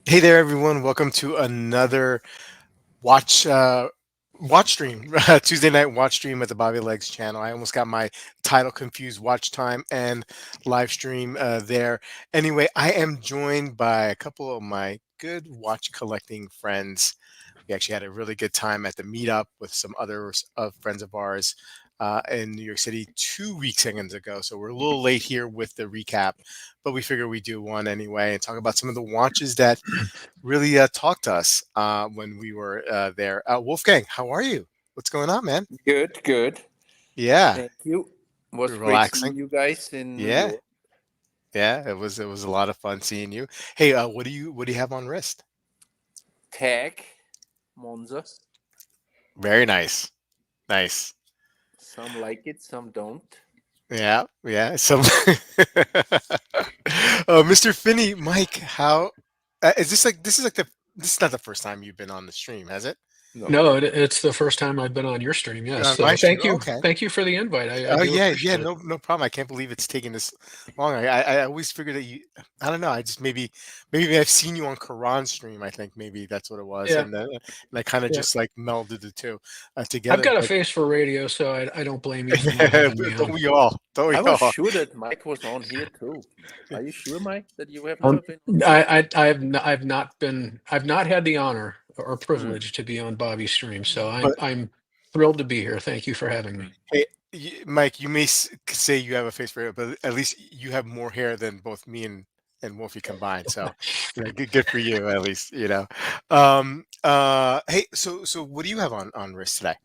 Hey there, everyone. Welcome to another watch watch stream, Tuesday night watch stream at the Bobby Legs channel. I almost got my title confused. Watch time and live stream there. Anyway, I am joined by a couple of my good watch collecting friends. We actually had a really good time at the meetup with some other friends of ours in New York City 2 weeks ago. So we're a little late here with the recap, but we figure we do one anyway and talk about some of the watches that really talked to us when we were there. Wolfgang, how are you? What's going on, man? Good, good. Yeah, Thank you. Was great seeing relaxing. you guys in New Yeah, York. yeah. It was a lot of fun seeing you. Hey, what do you have on wrist? Tag, Monza. Very nice, nice. Some like it, some don't. Yeah, yeah. Some. Mr. Finney, Mike, how is this like? This is like the. This is not the first time you've been on the stream, has it? No. No, it's the first time I've been on your stream. Yes, On my so stream. thank you, Okay. thank you for the invite. I Oh do yeah, yeah, appreciate it. no problem. I can't believe it's taking this long. I always figured that you. I don't know. I just maybe I've seen you on Quran stream. I think maybe that's what it was, Yeah, and I kind of yeah. just like melded the two I've together. got a But face for radio, so I don't blame you for not having me don't on. we all? Don't we I was all? sure that Mike was on here too. Are you sure, Mike, that you have Um, never been on here? I've not had the honor or Hmm. privilege to be on Bobby's stream, so I'm But I'm thrilled to be here. Thank you for having me. hey, Mike, you may say you have a face for it, but at least you have more hair than both me and Wolfie combined. So, good for you at least. Hey, so what do you have on wrist today?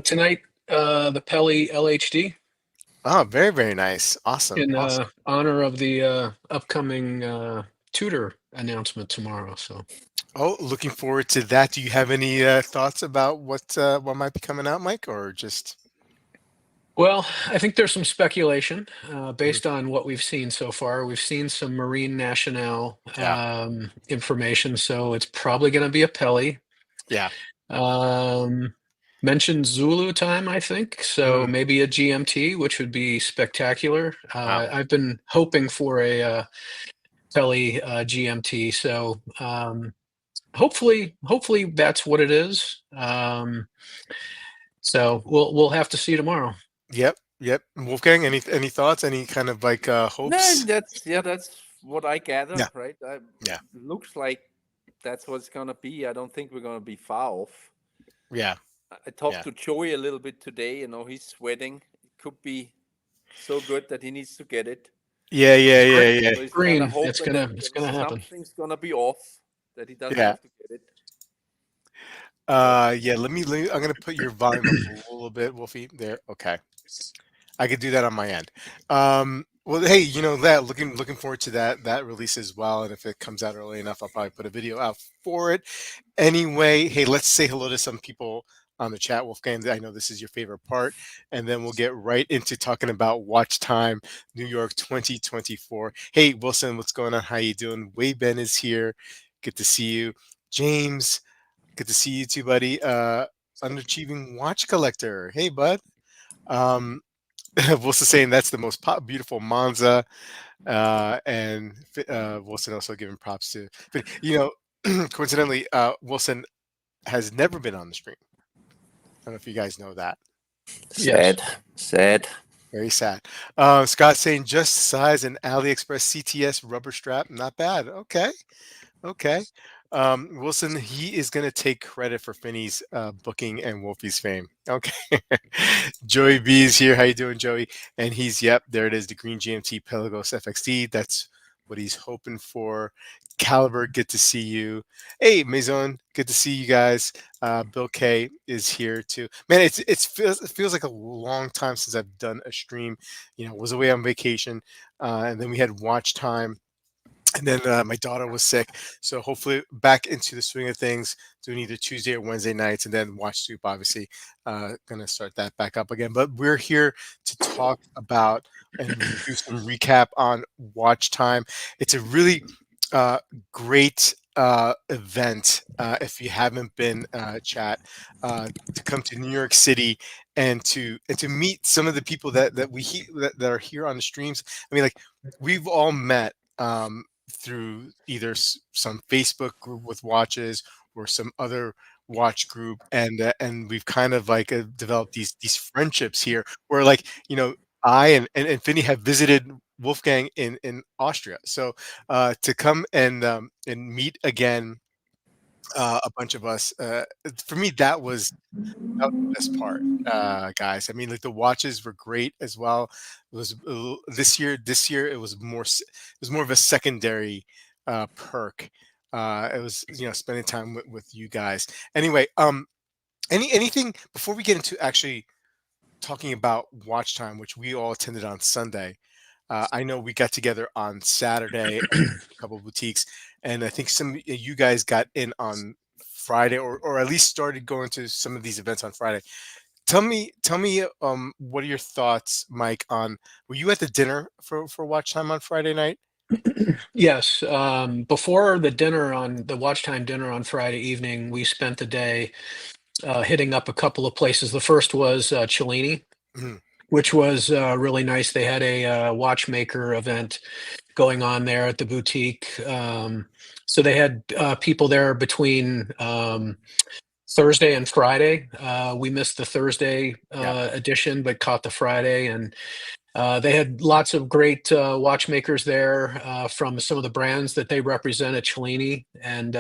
Tonight, the Pelly LHD Oh, very, very nice. Awesome. in Awesome. honor of the upcoming tutor announcement tomorrow. So. Oh, looking forward to that. Do you have any thoughts about what might be coming out, Mike, or just Well, I think there's some speculation Mhm. based on what we've seen so far. We've seen some Marine Nationale Yeah, information, so it's probably going to be a Peli. yeah. Um, Mentioned Zulu time, I think, so Mm, maybe a GMT, which would be spectacular. wow. I've been hoping for a Peli GMT, so hopefully that's what it is. So we'll have to see tomorrow. Yep, yep. Wolfgang, any thoughts? Any kind of like No, hopes? that's what I gather, Yeah, right? yeah, Looks like that's what it's gonna be. I don't think we're gonna be far off. yeah, I talked yeah, to Joey a little bit today. He's sweating. It could be so good that he needs to get it. yeah, yeah, yeah, yeah, So he's kind of Green, it's hoping that gonna it's there gonna is happen. something's gonna be off, that he doesn't yeah. have to get it. But Yeah. Let me. I'm gonna put your volume up a little bit, Wolfie. There. Okay. I could do that on my end. Well, hey, that looking forward to that release as well. And if it comes out early enough, I'll probably put a video out for it. Anyway, hey, let's say hello to some people on the chat, Wolfgang. I know this is your favorite part, and then we'll get right into talking about Watch Time New York 2024. Hey, Wilson, what's going on? How you doing? Wei Ben is here. Good to see you, James. Good to see you too, buddy. Underachieving watch collector. Hey, bud. Um, Wilson saying that's the most beautiful Monza, and Wilson also giving props to. But coincidentally, Wilson has never been on the stream. I don't know if you guys know that. Yes. sad, sad. Very sad. Scott saying just size an AliExpress CTS rubber strap. Not bad. Okay. Okay. Wilson, he is going to take credit for Finney's booking and Wolfie's fame. Okay. Joey B is here. How you doing, Joey? And yep, there it is, the green GMT Pelagos FXD. That's what he's hoping for. Caliber, good to see you. Hey, Maison, good to see you guys. Bill K is here too. Man, it feels like a long time since I've done a stream. Was away on vacation, and then we had watch time, and then my daughter was sick, so hopefully back into the swing of things, doing either Tuesday or Wednesday nights, and then Watch Soup. Obviously, gonna start that back up again. But we're here to talk about and do some recap on Watch Time. It's a really uh, great event. If you haven't been, chat, to come to New York City and to meet some of the people that are here on the streams. I mean, like we've all met. through either some Facebook group with watches or some other watch group, and we've kind of like developed these friendships here where like I and Finney have visited Wolfgang in Austria. So to come and meet again, a bunch of us, for me that was the best part, guys. I mean, like the watches were great as well. It was this year. This year it was it was more of a secondary perk. It was spending time with you guys. Anyway, anything before we get into actually talking about watch time, which we all attended on Sunday. I know we got together on Saturday, a couple of boutiques, and I think some you guys got in on Friday, or at least started going to some of these events on Friday. Tell me, what are your thoughts, Mike? On were you at the dinner for watch time on Friday night? Yes, before the watch time dinner on Friday evening, we spent the day hitting up a couple of places. The first was Cellini, Mhm. which was really nice. They had a watchmaker event going on there at the boutique. So they had people there between Thursday and Friday. We missed the Thursday Yeah. edition, but caught the Friday, and they had lots of great watchmakers there from some of the brands that they represent at Cellini. And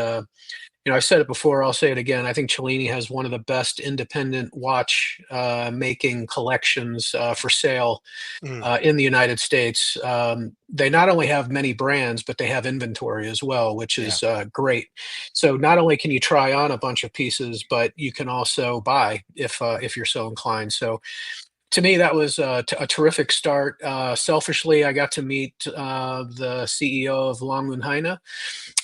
I've said it before, I'll say it again. I think Cellini has one of the best independent watch making collections for sale Mhm. in the United States. They not only have many brands, but they have inventory as well, which Yeah. is great. So not only can you try on a bunch of pieces, but you can also buy if you're so inclined. So to me, that was a terrific start. Selfishly, I got to meet the CEO of Langen Heine,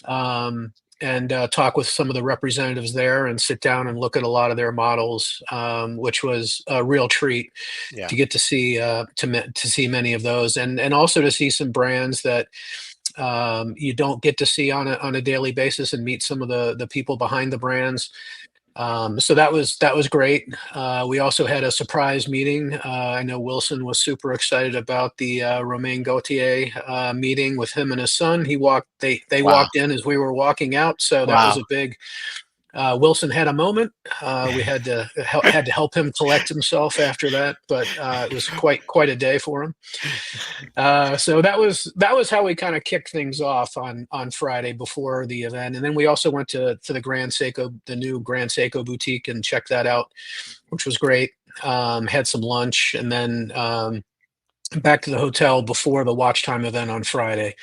um, and talk with some of the representatives there and sit down and look at a lot of their models, which was a real treat Yeah. to get to see to see many of those, and also to see some brands that you don't get to see on a daily basis, and meet some of the people behind the brands. So that was great. We also had a surprise meeting. I know Wilson was super excited about the Romain Gautier meeting with him and his son. They Wow. walked in as we were walking out, so that was Wow. a big. Wilson had a moment. We had to help him collect himself after that, but it was quite a day for him. So that was how we kind of kicked things off on Friday before the event, and then we also went to the new Grand Seiko boutique, and checked that out, which was great. Had some lunch, and then back to the hotel before the watch time event on Friday,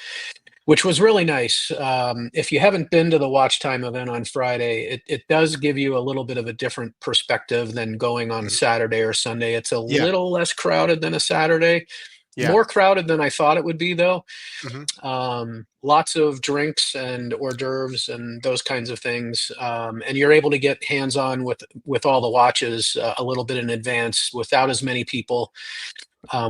which was really nice. If you haven't been to the watch time event on Friday, it does give you a little bit of a different perspective than going on Mhm. Saturday or Sunday. It's a Yeah. little less crowded than a Saturday, Yeah. more crowded than I thought it would be, though. Hmm. Lots of drinks and hors d'oeuvres and those kinds of things, and you're able to get hands on with all the watches a little bit in advance without as many people.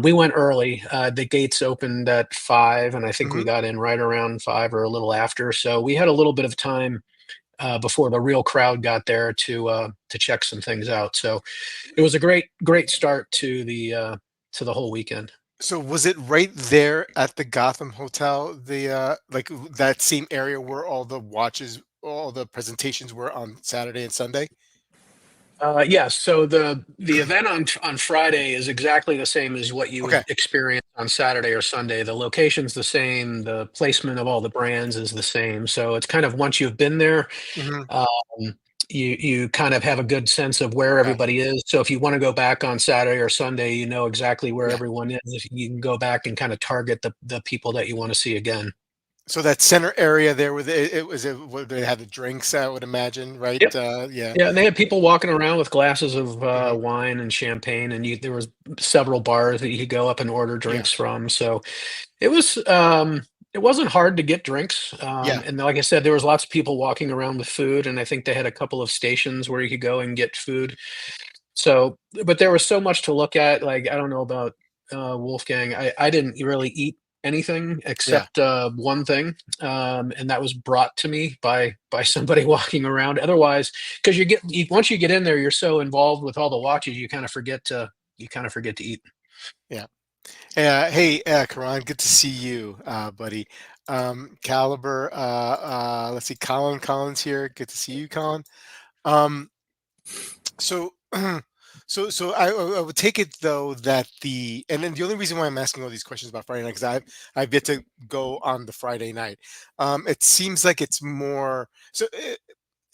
We went early. The gates opened at 5, and I think we Hmm. got in right around 5 or a little after. So we had a little bit of time before the real crowd got there to check some things out. So it was a great start to the whole weekend. So was it right there at the Gotham Hotel, the like that same area where all the watches, all the presentations were on Saturday and Sunday? Yes. So the event on Friday is exactly the same as what you Okay. would experience on Saturday or Sunday. The location's the same. The placement of all the brands is the same. So it's kind of, once you've been there, Hmm. um, you kind of have a good sense of where Okay. everybody is. So if you want to go back on Saturday or Sunday, you know exactly where Yeah. everyone is. You can go back and kind of target the people that you want to see again. So that center area there with it was it where they had the drinks, I would imagine, right? Yep. Yeah. Yeah, and they had people walking around with glasses of Hmm. wine and champagne, and there was several bars that you could go up and order Yeah. drinks from. So it was it wasn't hard to get drinks. Yeah. And like I said, there was lots of people walking around with food, and I think they had a couple of stations where you could go and get food. So, but there was so much to look at. Like, I don't know about Wolfgang. I didn't really eat anything Yeah. except one thing, and that was brought to me by somebody walking around. Otherwise, because once you get in there, you're so involved with all the watches, you kind of forget to eat. Yeah. Hey, Karan, good to see you, buddy. Caliber. Let's see, Colin Collins here. Good to see you, Colin. Um, so I would take it though that and then the only reason why I'm asking all these questions about Friday night because I've yet to go on the Friday night. It seems like it's more so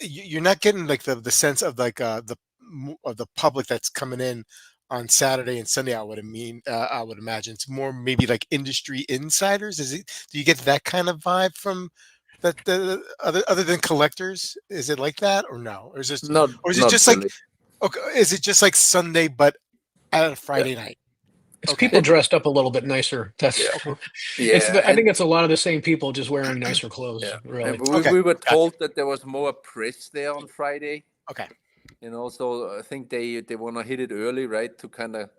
you're not getting like the sense of like of the public that's coming in on Saturday and Sunday. I would imagine it's more maybe like industry insiders. Is it? Do you get that kind of vibe from that the other than collectors? Is it like that or no? Not Or is it not just like really. okay, is it just like Sunday, but at a Yeah. Friday night? It's Okay. people It, dressed up a little bit nicer. That's yeah. it's. Yeah. I think it's a lot of the same people just wearing nicer clothes. Yeah. And Really. Okay. we were Gotcha. told that there was more press there on Friday. Okay. So I think they want to hit it early, right, to kind of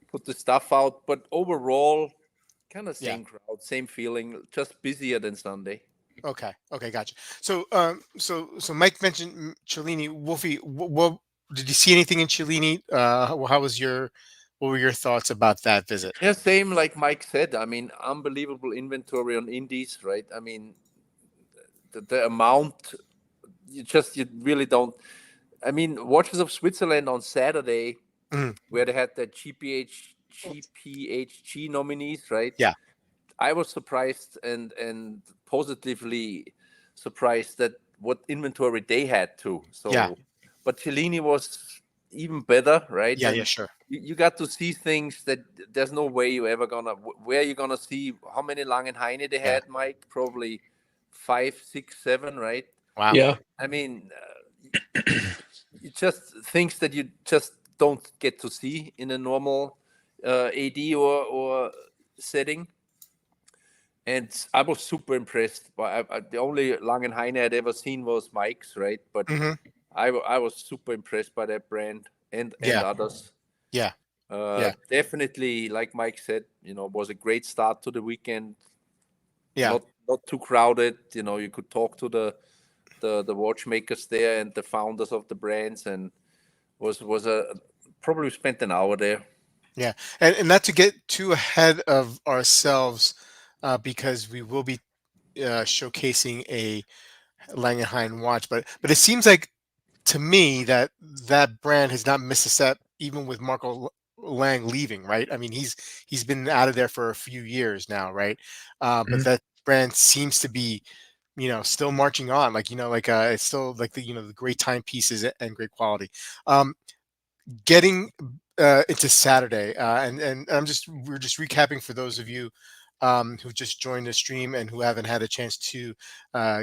put the stuff out. But overall, kind of Yeah. same crowd, same feeling, just busier than Sunday. Okay. Okay. Gotcha. So Mike mentioned Cellini. Wolfie, what did you see anything in Cellini? How was your? What were your thoughts about that visit? Yeah, same like Mike said. I mean, unbelievable inventory on indies, right? I mean, the amount you really don't. I mean, Watches of Switzerland on Saturday, Mhm. where they had the GPHG nominees, right? Yeah. I was surprised and positively surprised that what inventory they had too. Yeah. So, but Cellini was even better, right? Yeah. Yeah. And Sure. you got to see things that there's no way you ever gonna. Where you gonna see how many Langenhaine they Yeah. had, Mike? Probably five, six, seven, right? Wow. Yeah. I mean, it's just things that you just don't get to see in a normal AD or setting. And I was super impressed by the only Langenhaine I'd ever seen was Mike's, right? But Hmm. I was super impressed by that brand and Yeah. others. Yeah. Yeah. Definitely, like Mike said, was a great start to the weekend. Yeah. Not too crowded. You could talk to the watchmakers there and the founders of the brands, and was a probably spent an hour there. Yeah. And not to get too ahead of ourselves, because we will be showcasing a Langenhain watch, but it seems like to me that that brand has not missed a step even with Marco Lang leaving, right? I mean, he's been out of there for a few years now, right? But Mhm. that brand seems to be, still marching on, like like it's still like the great timepieces and great quality. Um, Getting into Saturday, and we're just recapping for those of you who just joined the stream and who haven't had a chance to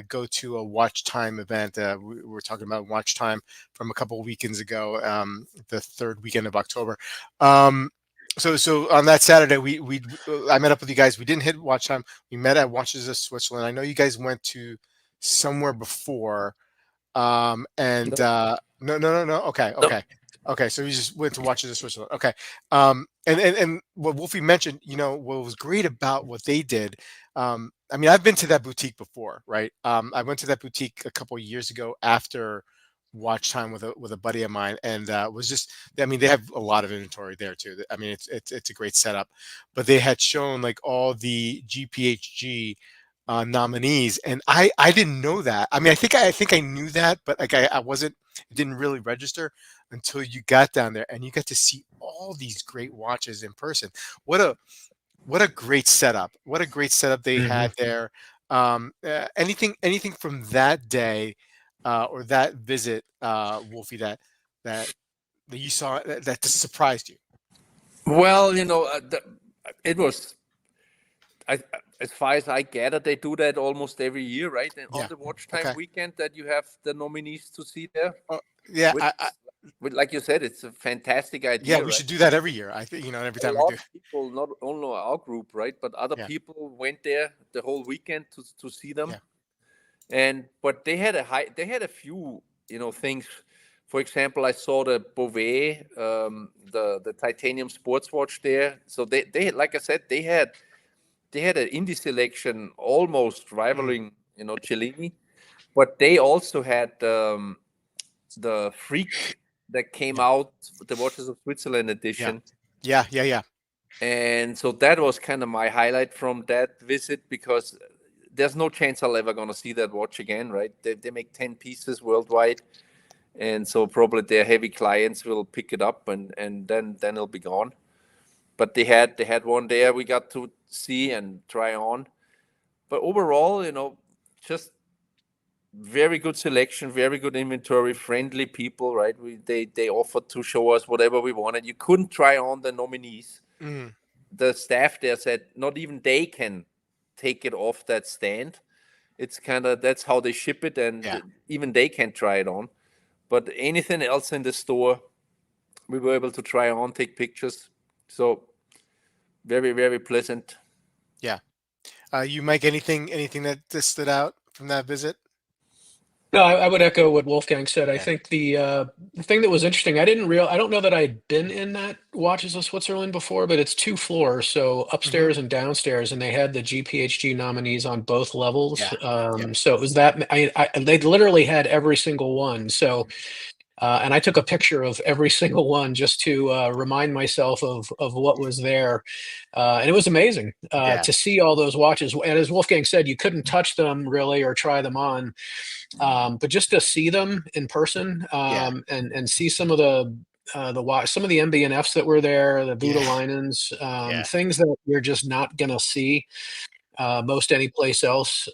go to a Watch Time event. We're talking about Watch Time from a couple of weekends ago, the third weekend of October. Um, so on that Saturday, I met up with you guys. We didn't hit Watch Time. We met at Watches of Switzerland. I know you guys went to somewhere before. And No, no, no, no, no. Okay, no. okay, okay. So we just went to watch the Switzerland. Okay. And what Wolfie mentioned, what was great about what they did. I mean, I've been to that boutique before, right? I went to that boutique a couple of years ago after watch time with a buddy of mine, and was just. I mean, they have a lot of inventory there too. I mean, it's a great setup, but they had shown like all the GPHG nominees, and I didn't know that. I mean, I think I knew that, but like I wasn't. It didn't really register until you got down there and you got to see all these great watches in person. What a what a great setup! What a great setup they Mhm. had there. Anything from that day or that visit, Wolfie, that that you saw that just surprised you? Well, it was. I, as far as I gather, they do that almost every year, right? And on Yeah. the Watch Time Okay. weekend, that you have the nominees to see there. Uh, yeah. Which, like you said, it's a fantastic Yeah. idea, We right? should do that every year. I think every A time we lot do. of people, not only our group, right, but other Yeah. people went there the whole weekend to see them. Yeah. But they had a few, things. For example, I saw the Beauvais, the titanium sports watch there. So they like I said, they had an indie selection almost Mm, rivaling, Cellini, but they also had the Freak that came yeah. out, the Watches of Switzerland Yeah. edition. Yeah. Yeah. Yeah. And so that was kind of my highlight from that visit because there's no chance I'll ever gonna see that watch again, right? They make 10 pieces worldwide, and so probably their heavy clients will pick it up, and then it'll be gone. But they had one there we got to see and try on. But overall, just very good selection, very good inventory, friendly people, right? They offered to show us whatever we wanted. You couldn't try on the nominees. Mm. The staff there said not even they can take it off that stand. It's kind of that's how they ship it, and Yeah. even they can't try it on. But anything else in the store, we were able to try on, take pictures. So very, very pleasant. Yeah. You, Mike, anything that stood out from that visit? No, I would echo what Wolfgang said. I Yeah. think the thing that was interesting, I don't know that I'd been in that Watches of Switzerland before, but it's 2 floors, so Hmm. upstairs and downstairs, and they had the GPHG nominees on both levels. Yeah. Yeah. So it was that they literally had every single one. So and I took a picture of every single one just to remind myself of what was there, and it was amazing Yeah. to see all those watches. And as Wolfgang said, you couldn't touch them really or try them on, but just to see them in person, Yeah. and see some of the watch, some of the MB&Fs that were there, the Buddha Yeah. Linens, Yeah. things that you're just not gonna see most any place else,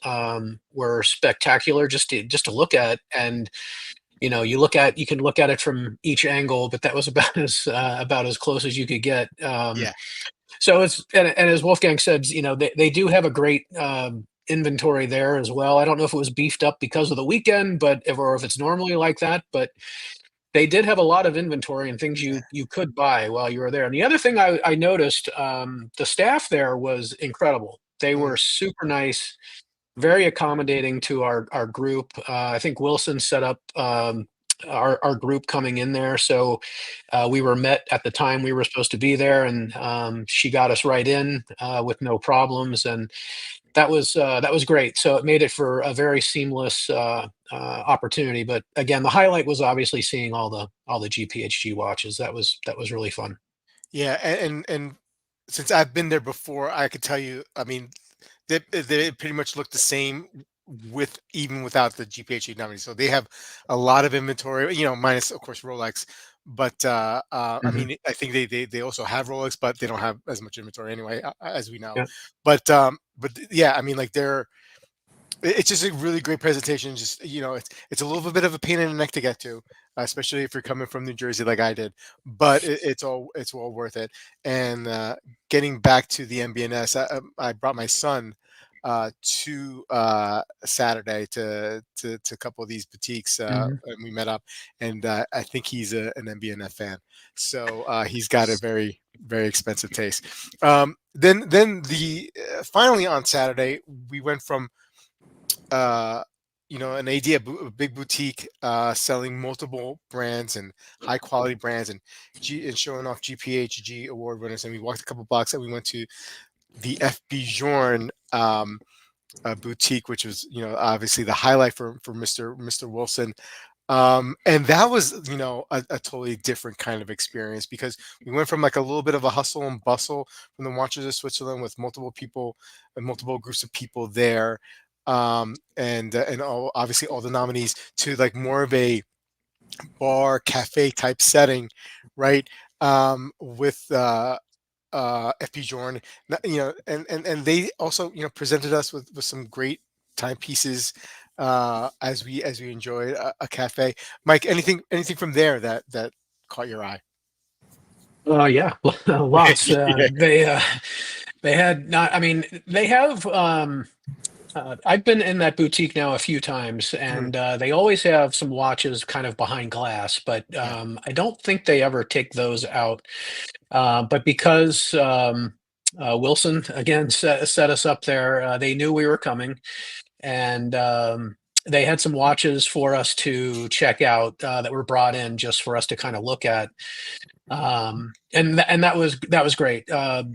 were spectacular just to look at. And you can look at it from each angle, but that was about as close as you could get. Yeah. So and as Wolfgang said, they do have a great inventory there as well. I don't know if it was beefed up because of the weekend, or if it's normally like that, but they did have a lot of inventory and things you could buy while you were there. And the other thing I noticed, the staff there was incredible. They Mm. were super nice, very accommodating to our group. I think Wilson set up our group coming in there, so we were met at the time we were supposed to be there, and she got us right in with no problems, and that was great. So it made it for a very seamless opportunity. But again, the highlight was obviously seeing all the GPHG watches. That was really fun. Yeah. And since I've been there before, I could tell you. I mean, they pretty much look the same with even without the GPHE nominees. So they have a lot of inventory, minus of course Rolex. But I Hmm. mean, I think they also have Rolex, but they don't have as much inventory anyway, as we know. Yeah. Yeah, I mean, like it's just a really great presentation. Just it's a little bit of a pain in the neck to get to, especially if you're coming from New Jersey like I did. But it's all worth it. And getting back to the MBNS, I brought my son to Saturday to a couple of these boutiques, Hmm. and we met up. And I think he's an MBNF fan, so he's got a very very expensive taste. Then the finally on Saturday we went from uh, an idea, a big boutique selling multiple brands and high quality brands and showing off GPHG award winners. And we walked a couple blocks and we went to the FB Journe boutique, which was obviously the highlight for Mr. Wilson. And that was a totally different kind of experience because we went from like a little bit of a hustle and bustle from the Watches of Switzerland with multiple people and multiple groups of people there, and obviously all the nominees, to like more of a bar cafe type setting, right? With FP Journe, and they also presented us with some great timepieces as we enjoyed a cafe. Mike, anything from there that caught your eye? Yeah, lots. Yeah. They had not. I mean, they have. I've been in that boutique now a few times, Mhm. and they always have some watches kind of behind glass, but Yeah. I don't think they ever take those out. But because Wilson again set us up there, they knew we were coming, and they had some watches for us to check out that were brought in just for us to kind of look at. And that was great.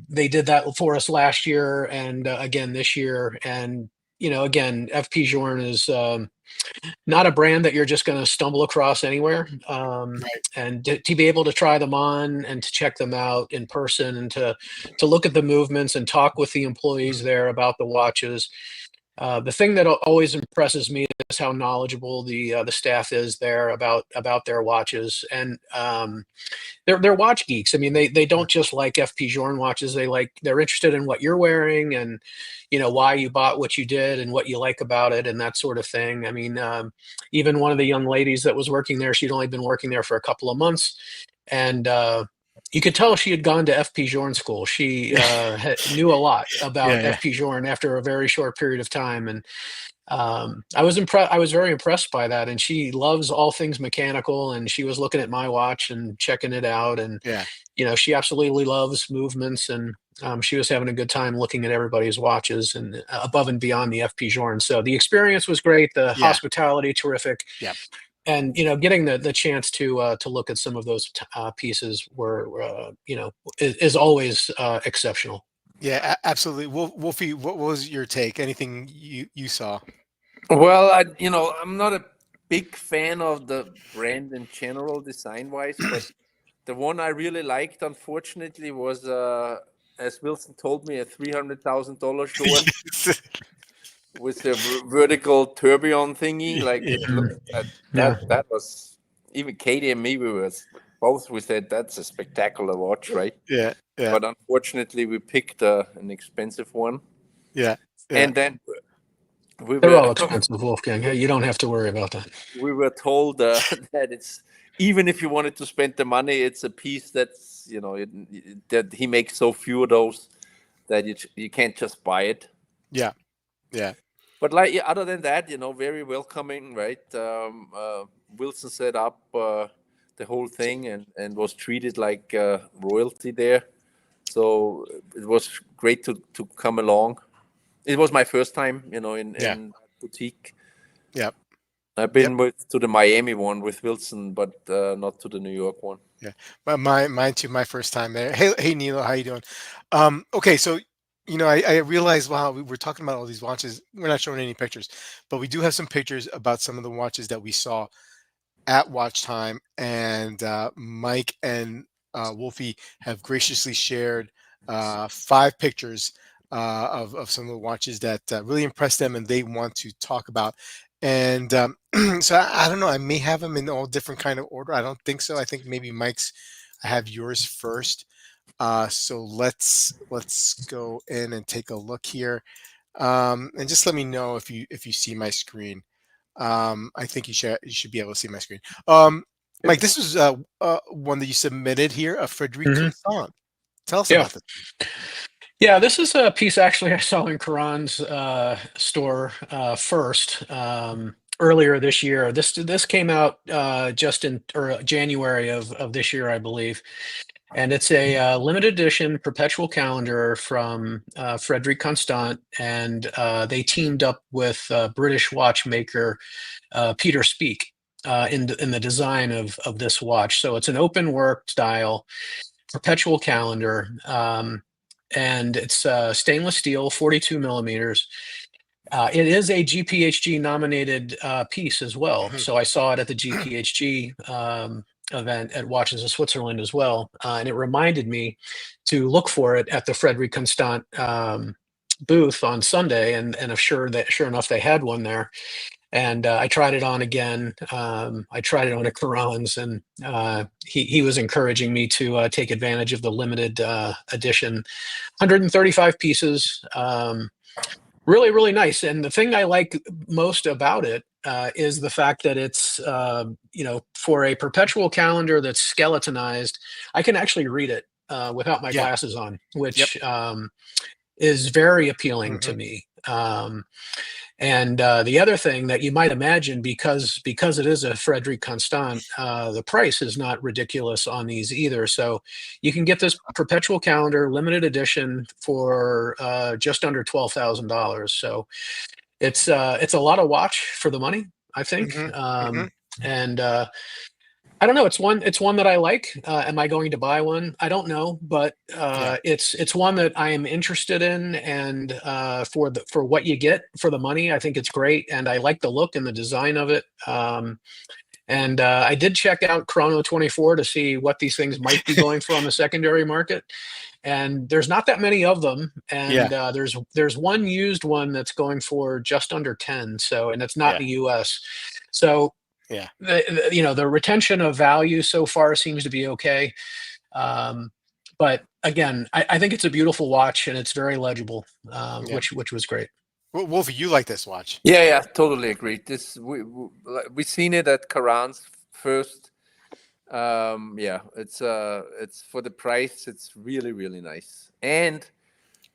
They did that for us last year and again this year. And again, FP Journe is not a brand that you're just going to stumble across anywhere. Right. And to be able to try them on and to check them out in person and to look at the movements and talk with the employees Mhm. there about the watches, The thing that always impresses me is how knowledgeable the staff is there about their watches, and they're watch geeks. I mean, they don't just like FP Journe watches. They're interested in what you're wearing, and why you bought what you did and what you like about it and that sort of thing. I mean, even one of the young ladies that was working there, she'd only been working there for a couple of months, and you could tell she had gone to FP Journe school. She knew a lot Yeah, about yeah, FP Journe after a very short period of time, and I was impressed. I was very impressed by that. And she loves all things mechanical, and she was looking at my watch and checking it out, and yeah, she absolutely loves movements, and she was having a good time looking at everybody's watches and above and beyond the FP Journe. So the experience was great. The yeah, hospitality terrific, yeah. and getting the chance to look at some of those pieces were is always exceptional. Yeah, absolutely. Wolfie, what was your take? Anything you saw? Well, I'm not a big fan of the brand in general, design wise, but the one I really liked, unfortunately, was as Wilson told me, a $300,000 Journe with a vertical tourbillon thingy. Like it Yeah, looked Yeah. that was, even Katie and me, we said that's a spectacular watch, right? yeah, yeah, But unfortunately, we picked an expensive one, yeah, yeah. and then we They're were all expensive, Wolfgang. Hey, you don't have to worry about that. we were told that it's, even if you wanted to spend the money, it's a piece that's that he makes so few of those that you can't just buy it. Yeah, yeah, But like, yeah, other than that, very welcoming, right? Wilson set up the whole thing and was treated like royalty there. So it was great to come along. It was my first time, yeah, in boutique. yeah, I've yep, been to the Miami one with Wilson, but not to the New York one. yeah. Mine too. My first time there. Hey, Nilo, how you doing? Okay, so I realized wow, we were talking about all these watches. We're not showing any pictures, but we do have some pictures about some of the watches that we saw at Watch Time, and Mike and Wolfie have graciously shared 5 pictures of some of the watches that really impressed them and they want to talk about. And so I don't know. I may have them in all different kind of order. I don't think so. I think maybe Mike's. I have yours first. So let's go in and take a look here, and just let me know if you see my screen. I think you should be able to see my screen. Mike, this is one that you submitted here, a Frederic Hmm. Constant. Tell us Yeah. about this. Yeah, this is a piece actually I saw in Karan's store first earlier this year. This came out just in or January of this year, I believe, and it's a limited edition perpetual calendar from Frederic Constant, and they teamed up with British watchmaker Peter Speak in the design of this watch. So it's an open work style perpetual calendar. And it's stainless steel, 42 millimeters. It is a GPHG nominated piece as well. Mhm. So I saw it at the GPHG event at Watches of Switzerland as well. And it reminded me to look for it at the Frederic Constant booth on Sunday. And sure enough, they had one there. And I tried it on again. I tried it on at Karan's, and he was encouraging me to take advantage of the limited edition, 135 pieces. Really, really nice. And the thing I like most about it is the fact that it's for a perpetual calendar that's skeletonized, I can actually read it without my Yeah. glasses on, Yep. which is very appealing to Hmm. me. And the other thing that you might imagine, because it is a Frederic Constant, the price is not ridiculous on these either. So you can get this perpetual calendar limited edition for just under $12,000. So it's a lot of watch for the money, I think. Hmm. Hmm. And I don't know. It's one that I like. Am I going to buy one? I don't know, but Yeah. it's one that I am interested in, and for what you get for the money, I think it's great, and I like the look and the design of it. And I did check out Chrono 24 to see what these things might be going for on the secondary market, and there's not that many of them. Yeah. And there's one used one that's going for just under 10. So, and it's not Yeah. in the U.S. So Yeah. the retention of value so far seems to be okay. Um, but again, I think it's a beautiful watch and it's very legible, Yeah. which was great. Wolfie, you like this watch? Yeah, yeah, totally agree. This we seen it at Karan's first. Yeah, it's for the price. It's really really nice. And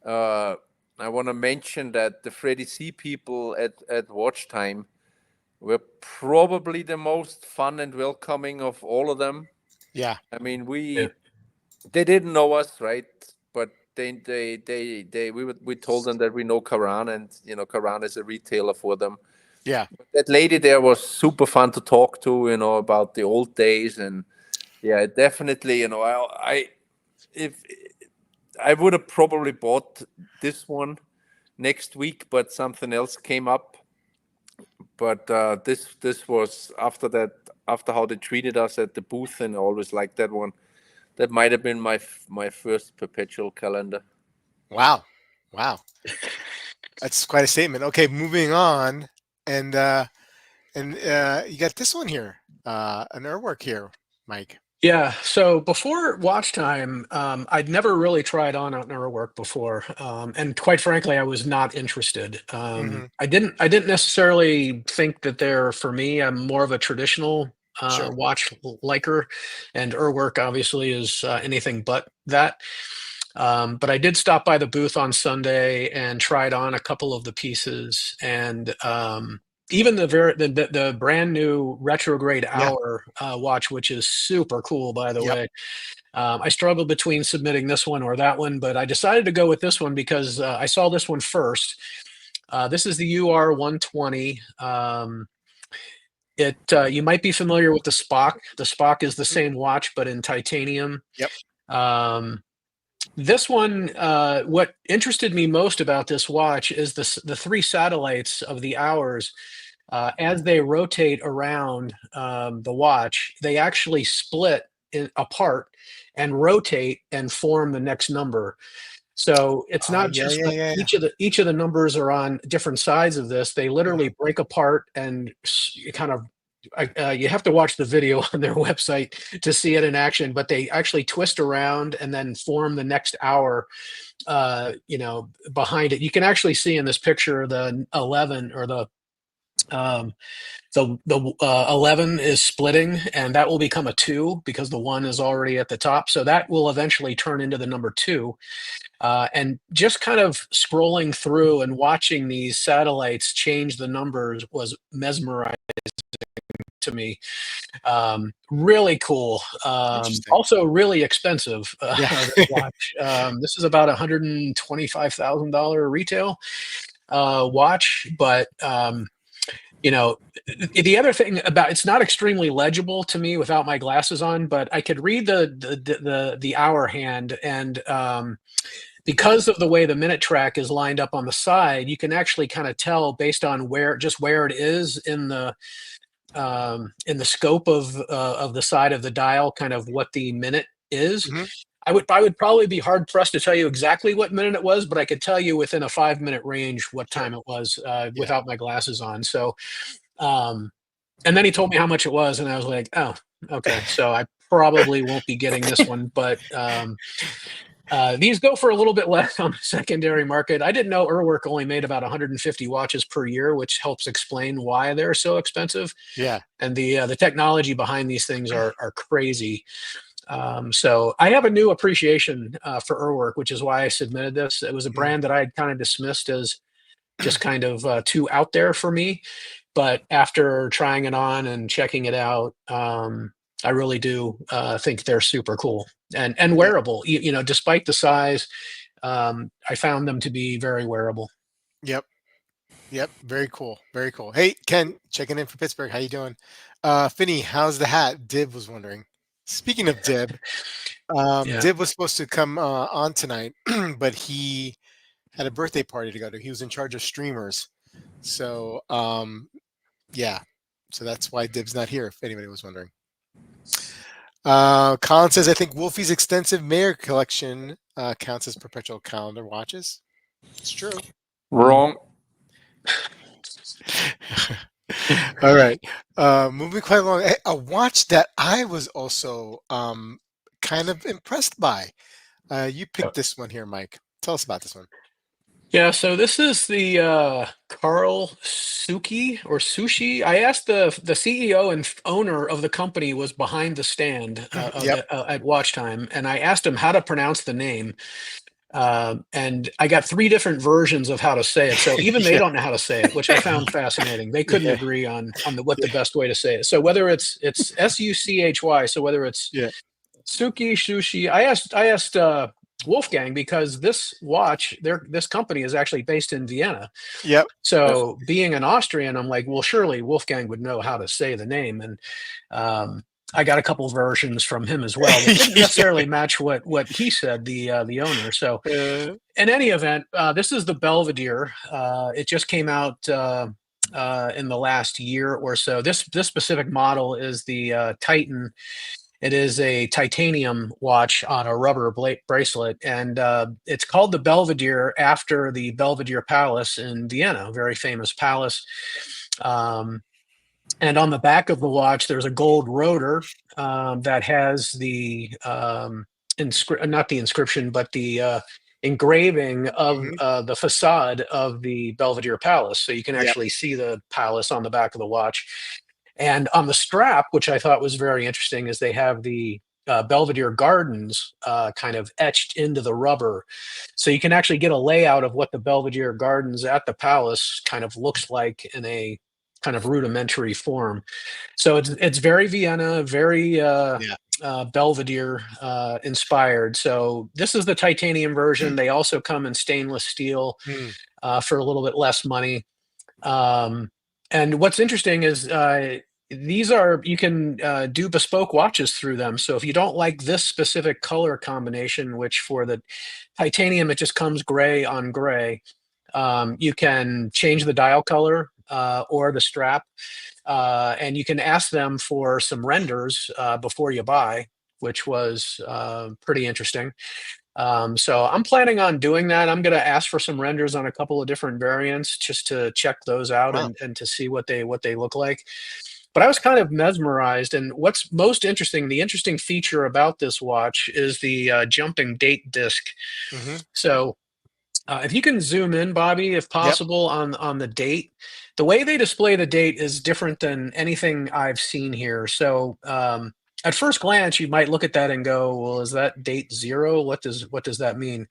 uh, I want to mention that the Freddy C people at Watch Time were probably the most fun and welcoming of all of them. Yeah. I mean, Yeah. they didn't know us, right? But we told them that we know Karan, and Karan is a retailer for them. Yeah. That lady there was super fun to talk to, about the old days. And yeah, definitely, if I would have probably bought this one next week, but something else came up. But this was after how they treated us at the booth, and I always liked that one. That might have been my first perpetual calendar. Wow. Wow. That's quite a statement. Okay, moving on, and you got this one here, an Urwerk here, Mike. Yeah. So before watch time, I'd never really tried on work before, and quite frankly, I was not interested. Hmm. I didn't necessarily think that they're for me. I'm more of a traditional Sure. watch liker, and work obviously is anything but that. But I did stop by the booth on Sunday and tried on a couple of the pieces, and even the brand new retrograde Yeah. hour watch, which is super cool, by the Yep. way. I struggled between submitting this one or that one, but I decided to go with this one because I saw this one first. This is the UR 120. You might be familiar with the Spock. The Spock is the same watch, but in titanium. Yep. Um, this one, what interested me most about this watch is the three satellites of the hours. As they rotate around the watch, they actually split apart and rotate and form the next number. So it's not Yeah. just Yeah. like Yeah. Yeah. each of the numbers are on different sides of this. They Hmm. literally break apart and kind of you have to watch the video on their website to see it in action, but they actually twist around and then form the next hour behind it. You can actually see in this picture the 11 or um, the 11 is splitting, and that will become a 2 because the 1 is already at the top. So that will eventually turn into the number 2. And just kind of scrolling through and watching these satellites change the numbers was mesmerizing to me. Really cool. Interesting. Also really expensive, Yeah. this watch. This is about $125,000 retail watch, but the other thing about it's not extremely legible to me without my glasses on, but I could read the hour hand, and because of the way the minute track is lined up on the side, you can actually kind of tell based on where it is in the scope of the side of the dial, kind of what the minute is. Hmm. I would probably be hard pressed to tell you exactly what minute it was, but I could tell you within a 5 minute range what Sure. time it was Yeah. without my glasses on. So, um, and then he told me how much it was, and I was like, oh, okay. So I probably won't be getting this one, but these go for a little bit less on the secondary market. I didn't know Urwerk only made about 150 watches per year, which helps explain why they're so expensive. Yeah. And the technology behind these things are crazy. So I have a new appreciation for Urwerk, which is why I submitted this. It was a Mhm. brand that I had kind of dismissed as just kind of too out there for me. But after trying it on and checking it out, I really do think they're super cool and Yeah. wearable. Despite the size, I found them to be very wearable. Yep. Yep. Very cool. Very cool. Hey, Ken, checking in for Pittsburgh. How you doing? Finney, how's the hat? Dib was wondering. Speaking of Dib, Yeah. Dib was supposed to come on tonight, but he had a birthday party to go to. He was in charge of streamers. So, yeah. So that's why Dib's not here, if anybody was wondering. Colin says, I think Wolfie's extensive Mayer collection counts as perpetual calendar watches. It's true. Wrong. All right. Moving quite along. A watch that I was also kind of impressed by. You picked this one here, Mike. Tell us about this one. Yeah, so this is the Carl Suki or Sushi. I asked the CEO and owner of the company was behind the stand Yep. at Watch Time, and I asked him how to pronounce the name, and I got three different versions of how to say it. So even they Yeah. don't know how to say it, which I found fascinating. They couldn't Yeah. agree on what the best way to say it. So whether it's Suchy, so whether it's Yeah. Suki, Sushi. I asked Wolfgang because this company is actually based in Vienna. Yep. So being an Austrian, I'm like, well, surely Wolfgang would know how to say the name. And I got a couple versions from him as well that didn't necessarily match what he said, the owner. So in any event, this is the Belvedere. It just came out in the last year or so. This specific model is the Titan. It is a titanium watch on a rubber bracelet, and it's called the Belvedere after the Belvedere Palace in Vienna, a very famous palace. Um, and on the back of the watch, there's a gold rotor that has the not the inscription, but the engraving of Mhm. the facade of the Belvedere Palace. So you can Yep. actually see the palace on the back of the watch. And on the strap, which I thought was very interesting, is they have the Belvedere Gardens kind of etched into the rubber. So you can actually get a layout of what the Belvedere Gardens at the palace kind of looks like in a kind of rudimentary form. So it's very Vienna, very Yeah. Belvedere inspired. So this is the titanium version. They also come in stainless steel Mm. for a little bit less money. Um, and what's interesting is these are you can do bespoke watches through them. So if you don't like this specific color combination, which for the titanium it just comes gray on gray, you can change the dial color or the strap, and you can ask them for some renders before you buy, which was pretty interesting. So I'm planning on doing that. I'm going to ask for some renders on a couple of different variants just to check those out Wow. and to see what they look like. But I was kind of mesmerized. And what's most interesting, the interesting feature about this watch is the jumping date disc. Hmm. So if you can zoom in, Bobby, if Yep. possible, on the date, the way they display the date is different than anything I've seen here. So at first glance, you might look at that and go, "Well, is that date zero? What does that mean?"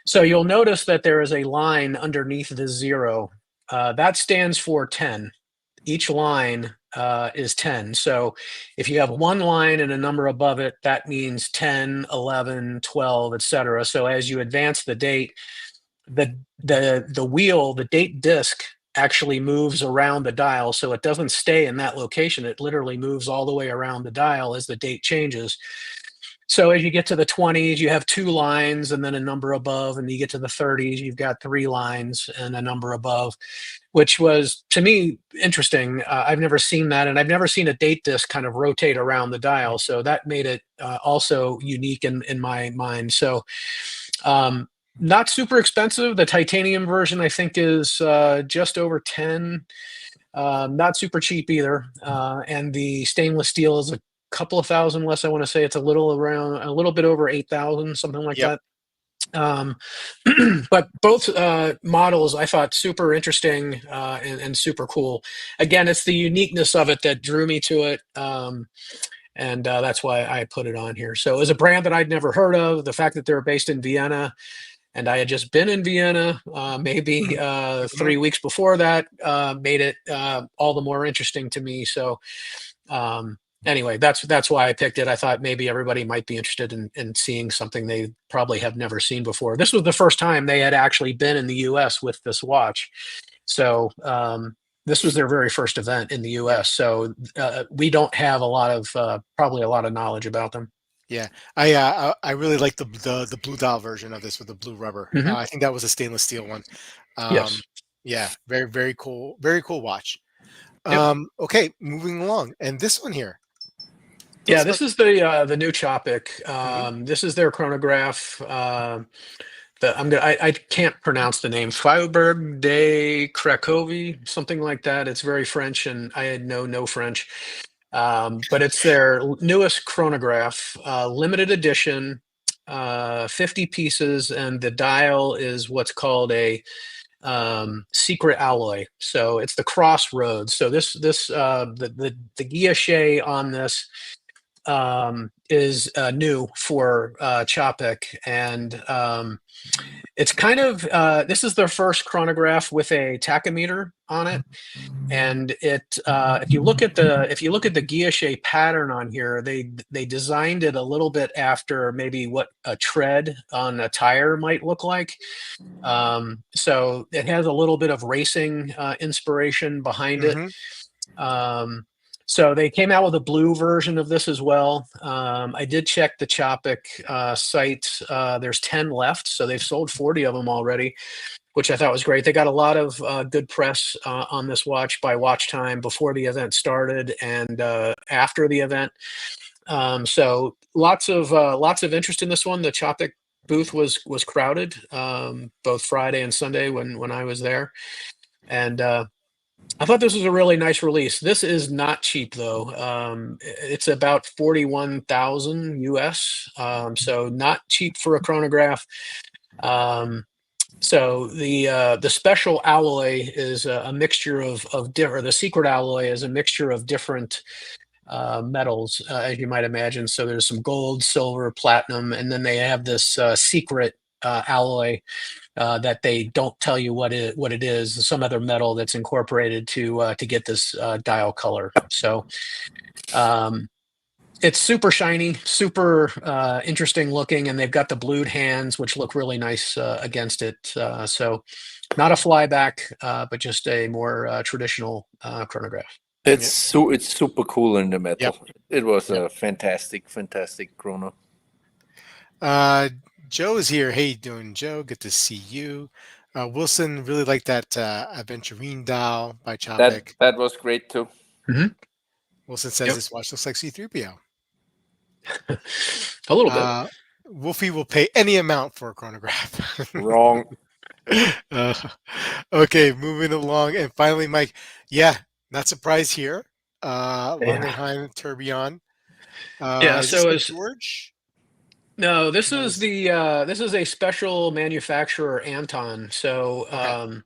So you'll notice that there is a line underneath the zero. That stands for 10. Each line is 10. So if you have one line and a number above it, that means 10, 11, 12, etc. So as you advance the date, the wheel, the date disc actually moves around the dial, so it doesn't stay in that location. It literally moves all the way around the dial as the date changes. So as you get to the 20s, you have two lines and then a number above, and you get to the 30s, you've got three lines and a number above, which was to me interesting. I've never seen that, and I've never seen a date disc kind of rotate around the dial. So that made it also unique in my mind. So um, not super expensive. The titanium version, I think, is just over 10. Not super cheap either. And the stainless steel is a couple of thousand less. I want to say it's a little bit over 8,000, something like Yep. that. Um, but both models I thought super interesting and super cool. Again, it's the uniqueness of it that drew me to it. And that's why I put it on here. So it was a brand that I'd never heard of. The fact that they're based in Vienna, and I had just been in Vienna, maybe Hmm. 3 weeks before that, made it all the more interesting to me. So anyway, that's why I picked it. I thought maybe everybody might be interested in seeing something they probably have never seen before. This was the first time they had actually been in the U.S. with this watch. So this was their very first event in the Yeah. U.S. So we don't have a lot of probably a lot of knowledge about them. Yeah. I really like the blue dial version of this with the blue rubber. Hmm. I think that was a stainless steel one. Um, Yes. yeah. Very cool. Very cool watch. Yep. Okay. Moving along, and this one here. Yeah, this is the new Chopic. Mhm. This is their chronograph. I can't pronounce the name. Freiburg de Cracovie, something like that. It's very French, and I had no French. But it's their newest chronograph, limited edition, 50 pieces, and the dial is what's called a secret alloy. So it's the Crossroads. So the guilloche on this is new for Chopik, and it's kind of this is their first chronograph with a tachometer on it. And if you look at the guilloche pattern on here, they designed it a little bit after maybe what a tread on a tire might look like. So it has a little bit of racing inspiration behind it. Mhm. So they came out with a blue version of this as well. I did check the Chopic site. There's 10 left, so they've sold 40 of them already, which I thought was great. They got a lot of good press on this watch by Watch Time before the event started and after the event. So lots of interest in this one. The Chopic booth was crowded both Friday and Sunday when I was there, and I thought this was a really nice release. This is not cheap though. It's about 41,000 US, so not cheap for a chronograph. So the special alloy is a mixture of different. The secret alloy is a mixture of different metals, as you might imagine. So there's some gold, silver, platinum, and then they have this secret alloy that they don't tell you what it is. Some other metal that's incorporated to get this dial color. So it's super shiny, super interesting looking, and they've got the blued hands, which look really nice against it. So not a flyback, but just a more traditional chronograph. It's super cool in the metal. Yep. It was Yep. a fantastic chrono. Joe is here. Hey, doing Joe? Good to see you. Wilson really liked that Aventurine dial by Chopic. That was great too. Mm-hmm. Wilson says Yep. this watch looks like C3PO. A little bit. Wolfie will pay any amount for a chronograph. Wrong. Okay, moving along, and finally, Mike. Yeah, not surprised here. Langenheim Tourbillon. Yeah. Is So this the George? no, this No, is this- this is a special manufacturer, Anton. So Okay.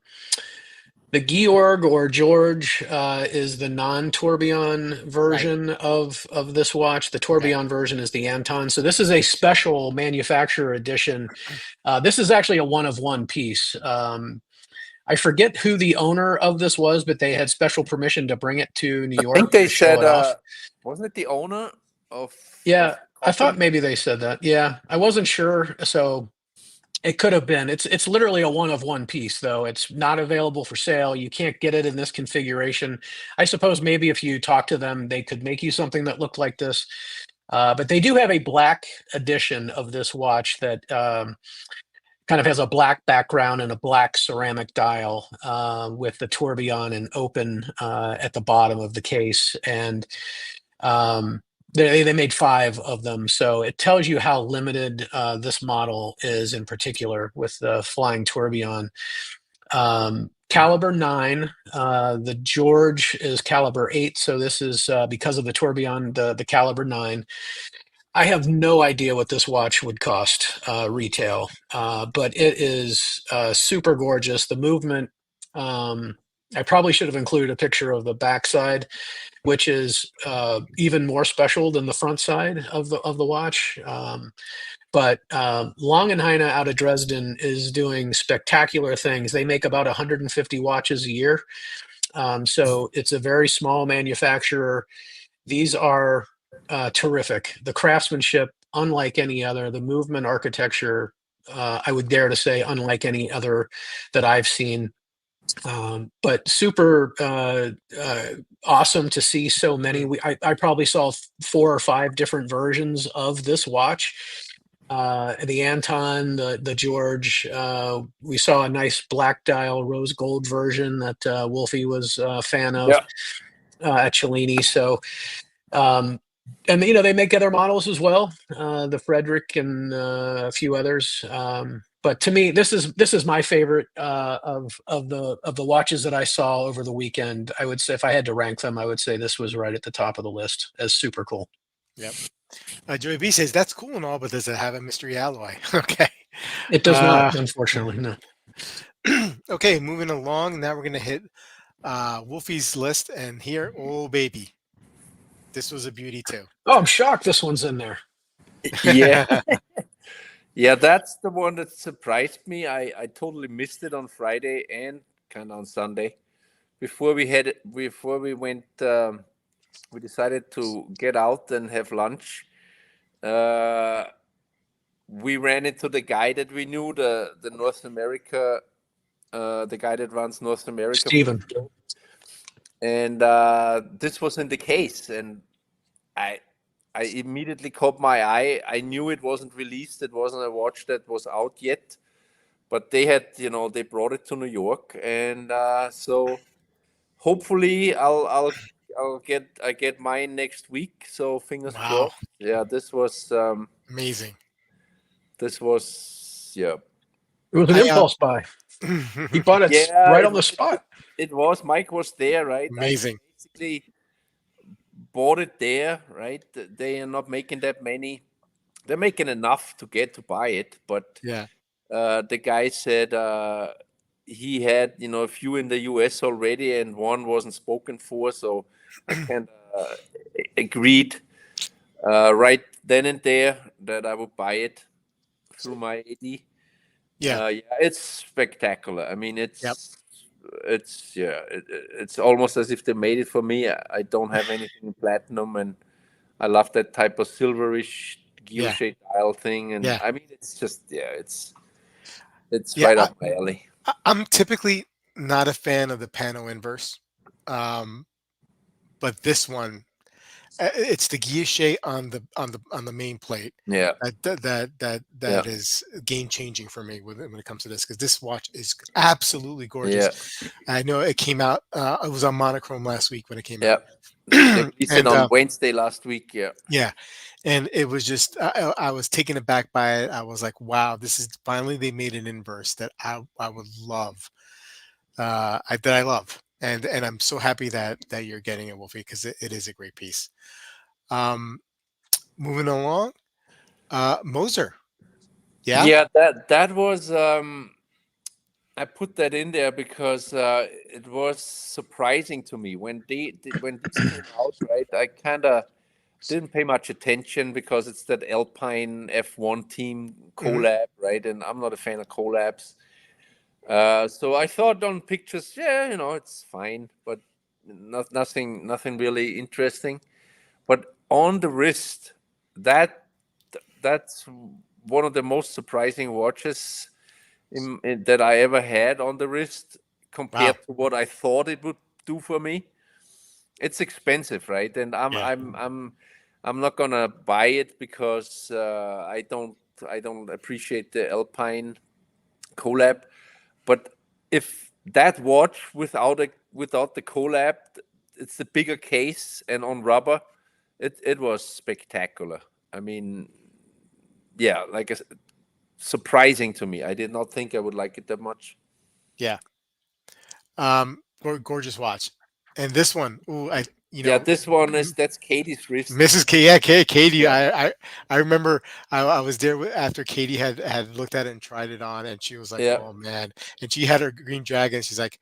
the Georg or George is the non-tourbillon version of this watch. The tourbillon version is the Anton. So this is a special manufacturer edition. This is actually a one-of-one piece. I forget who the owner of this was, but they had special permission to bring it to New I York think they to show said, it off. wasn't it the owner of? Yeah, I thought company? maybe they said that. Yeah, I wasn't sure. So it could have been. It's literally a one-of-one piece, though. It's not available for sale. You can't get it in this configuration. I suppose maybe if you talk to them, they could make you something that looked like this. But they do have a black edition of this watch that kind of has a black background and a black ceramic dial with the tourbillon and open at the bottom of the case. And they made 5 of them, so it tells you how limited this model is in particular with the flying tourbillon. Caliber 9, the George is caliber 8, so this is because of the tourbillon, the caliber 9. I have no idea what this watch would cost retail, but it is super gorgeous. The movement, I probably should have included a picture of the backside, which is even more special than the front side of the watch. But Langenheim out of Dresden is doing spectacular things. They make about 150 watches a year. So it's a very small manufacturer. These are terrific. The craftsmanship, unlike any other, the movement architecture, I would dare to say, unlike any other that I've seen. But super awesome to see so many. I probably saw 4 or 5 different versions of this watch. The Anton, the George. We saw a nice black dial rose gold version that Wolfie was a fan of at Cellini. So and they make other models as well, the Frederick and a few others. But to me, this is my favorite of the watches that I saw over the weekend. I would say if I had to rank them, I would say this was right at the top of the list as super cool. Yep. Joey B says that's cool and all, but does it have a mystery alloy? Okay. It does not, unfortunately. No. Okay, moving along. Now we're gonna hit Wolfie's list, and here, oh baby, this was a beauty too. Oh, I'm shocked this one's in there. Yeah. Yeah, that's the one that surprised me. I totally missed it on Friday and kind of on Sunday. Before we went, we decided to get out and have lunch. We ran into the guy that we knew, the North America, the guy that runs North America. Steven. And this was in the case, and I immediately caught my eye. I knew it wasn't released. It wasn't a watch that was out yet, but they had, they brought it to New York, and so hopefully I'll get mine next week. So fingers Wow. crossed. Yeah, this was Amazing. Yeah. It was an impulse buy. He bought it right on the spot. It was. Mike was there, right? Amazing. I basically bought it there, right? They are not making that many. They're making enough to buy it, but Yeah. the guy said he had a few in the US already, and one wasn't spoken for, so I kind of agreed right then and there that I would buy it through my AD. Yeah. Yeah, it's spectacular. I mean, it's Yep. it's almost as if they made it for me. I don't have anything in platinum, and I love that type of silverish gear shade dial thing. And I mean, it's just it's right up my alley. I'm typically not a fan of the pano inverse, but this one, it's the guilloche on the main plate. Yeah, that is game changing for me when it comes to this, because this watch is absolutely gorgeous. Yeah. I know it came out. It was on monochrome last week when it came out. They released it on Wednesday last week. Yeah, and it was just I was taken aback by it. I was like, wow, this is finally they made an inverse that I would love. That I love, and I'm so happy that you're getting it, Wolfie, because it is a great piece. Moving along, Moser. Yeah, that was I put that in there because it was surprising to me when this came out, right? I kind of didn't pay much attention because it's that Alpine F1 team collab, right? And I'm not a fan of collabs. So I thought on pictures, it's fine, but nothing really interesting. But on the wrist, that's one of the most surprising watches that I ever had on the wrist compared to what I thought it would do for me. It's expensive, right? And I'm not gonna buy it because I don't appreciate the Alpine collab. But if that watch without the collab, it's the bigger case and on rubber, it was spectacular. I mean, yeah, like surprising to me. I did not think I would like it that much. Yeah. Gorgeous watch. And this one, this one that's Katie's wrist. Mrs. K, yeah, Katie. Yeah. I remember I was there after Katie had looked at it and tried it on, and she was like, "Oh man!" And she had her green dragon. She's like,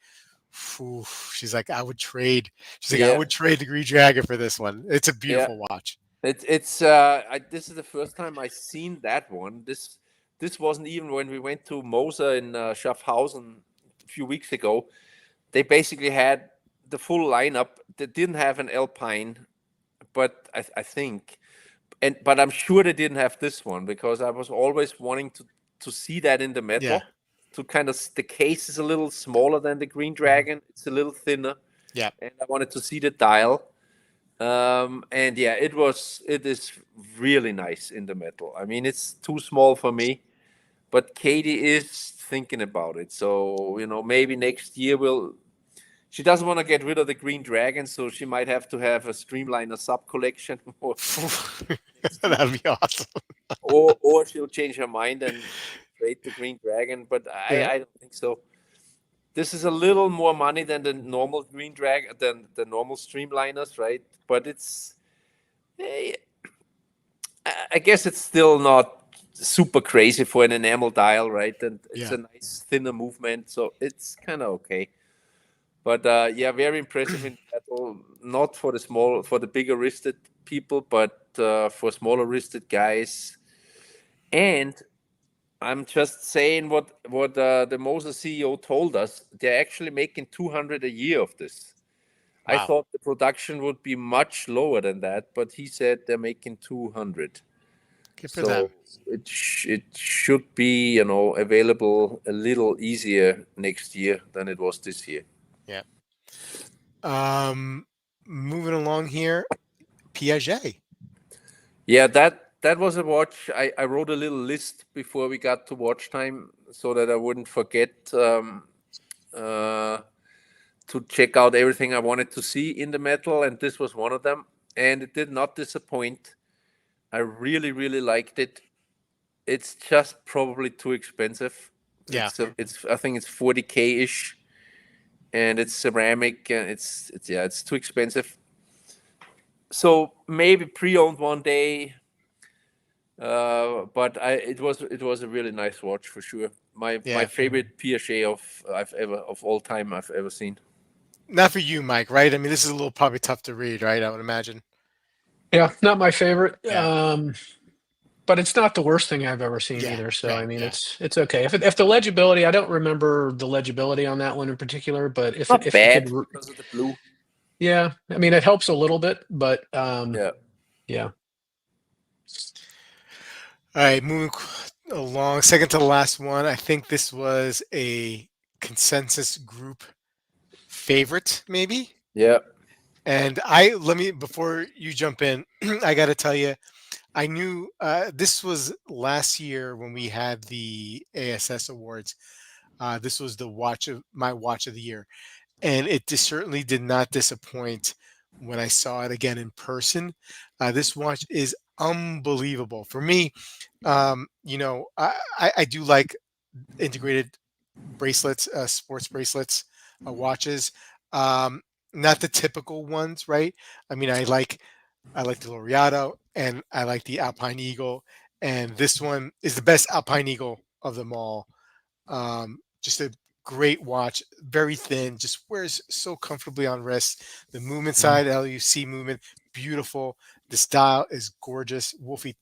"Phew." She's like, "I would trade." She's like, "I would trade the green dragon for this one." It's a beautiful watch. This is the first time I seen that one. This wasn't even when we went to Moser in Schaffhausen a few weeks ago. They basically had the full lineup. They didn't have an Alpine, but I think, but I'm sure they didn't have this one because I was always wanting to see that in the metal. Yeah. To kind of, the case is a little smaller than the Green Dragon. It's a little thinner. Yeah. And I wanted to see the dial. And yeah, it is really nice in the metal. I mean, it's too small for me, but Katie is thinking about it. So, maybe next year she doesn't want to get rid of the Green Dragon, so she might have to have a Streamliner sub collection next year, That'd be awesome. or she'll change her mind and trade the Green Dragon. But Yeah, I don't think so. This is a little more money than the normal Green Dragon, than the normal Streamliners, right? But it's, eh, I guess it's still not super crazy for an enamel dial, right? And it's yeah, a nice thinner movement, so it's kind of okay. But yeah, very impressive in battle. Not for for the bigger wristed people, but for smaller wristed guys. And I'm just saying what the Moser CEO told us. They're actually making 200 a year of this. I wow, thought the production would be much lower than that, but he said they're making 200. good for So them. it should be, available a little easier next year than it was this year. Yeah. Um, moving along here, Piaget. Yeah, that was a watch. I wrote a little list before we got to watch time so that I wouldn't forget uh, to check out everything I wanted to see in the metal, and this was one of them. And it did not disappoint. I really, really liked it. It's just probably too expensive. Yeah, It's I think it's 40K ish, and it's ceramic, and it's yeah, it's too expensive. So maybe pre-owned one day. But it was a really nice watch for sure. My yeah. favorite Piaget of all time I've ever seen. Not for you, Mike, right? I mean, this is a little probably tough to read, right? I would imagine. Yeah, not my favorite. Yeah, But it's not the worst thing I've ever seen yeah, either. So right, I mean, yeah, it's okay. If the legibility, I don't remember the legibility on that one in particular, but Not if you could, bad because of the blue. yeah, I mean, it helps a little bit, but Yeah. yeah. All right, moving along, second to the last one. I think this was a consensus group favorite, maybe. Yeah. And let me before you jump in, I got to tell you, I knew this was last year when we had the ASS awards. This was the watch of the year, and it certainly did not disappoint when I saw it again in person. This watch is unbelievable for me. I do like integrated bracelets, sports bracelets, watches. Um, Not the typical ones, right? I mean, I like the Laureato and I like the Alpine Eagle, and this one is the best Alpine Eagle of them all. Just a great watch, very thin, just wears so comfortably on wrist. The movement Mhm. side, LUC movement, beautiful. This dial is gorgeous. Wolfie,